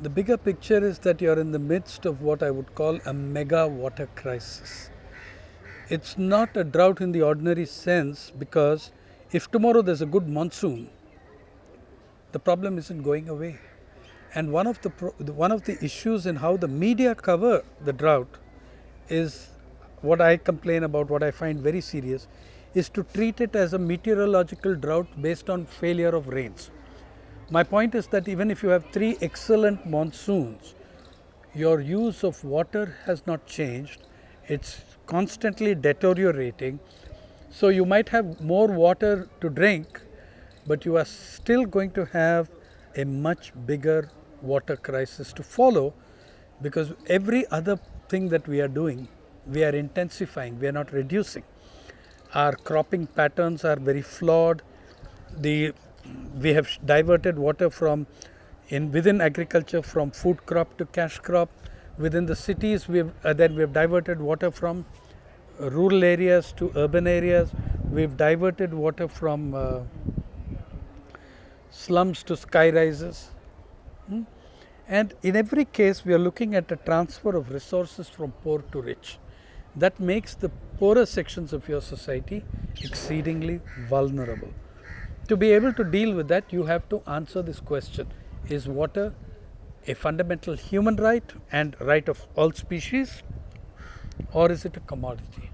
The bigger picture is that you're in the midst of what I would call a mega water crisis. It's not a drought in the ordinary sense, because if tomorrow there's a good monsoon, the problem isn't going away. And one of the issues in how the media cover the drought is what I complain about, what I find very serious, is to treat it as a meteorological drought based on failure of rains. My point is that even if you have 3 excellent monsoons, your use of water has not changed. It's constantly deteriorating. So you might have more water to drink, but you are still going to have a much bigger water crisis to follow, because every other thing that we are doing, we are intensifying, we are not reducing. Our cropping patterns are very flawed. We have diverted water from within agriculture from food crop to cash crop. Within the cities, we have diverted water from rural areas to urban areas. We've diverted water from slums to sky rises. And in every case, we are looking at a transfer of resources from poor to rich. That makes the poorer sections of your society exceedingly vulnerable. To be able to deal with that, you have to answer this question: is water a fundamental human right and right of all species, or is it a commodity?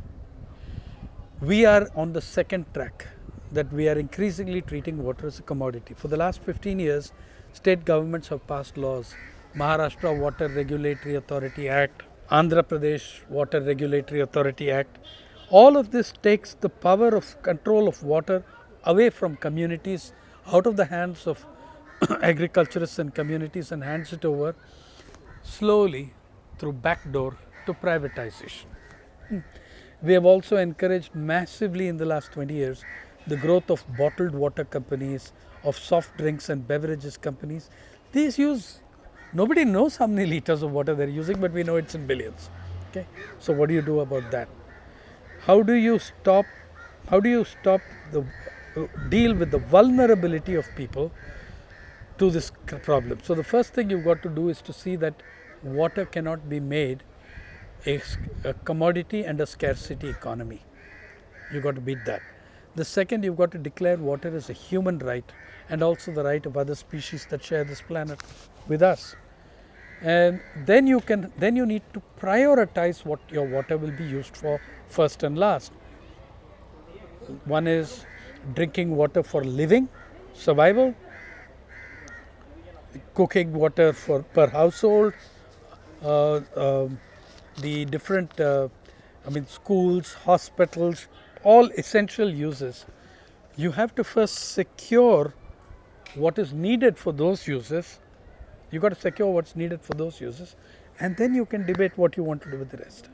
We are on the second track, that we are increasingly treating water as a commodity. For the last 15 years, state governments have passed laws. Maharashtra Water Regulatory Authority Act, Andhra Pradesh Water Regulatory Authority Act. All of this takes the power of control of water away from communities, out of the hands of agriculturists and communities, and hands it over slowly through backdoor to privatization. We have also encouraged massively in the last 20 years the growth of bottled water companies, of soft drinks and beverages companies. These use, nobody knows how many liters of water they're using, but we know it's in billions. Okay, so what do you do about that? How do you stop the deal with the vulnerability of people to this problem? So the first thing you've got to do is to see that water cannot be made a commodity and a scarcity economy. You've got to beat that. The second, you've got to declare water as a human right, and also the right of other species that share this planet with us. And then you need to prioritize what your water will be used for first and last. One is drinking water for living, survival, cooking water per household, the different schools, hospitals, all essential uses. You have to first secure what is needed for those uses. You got to secure what's needed for those uses, and then you can debate what you want to do with the rest.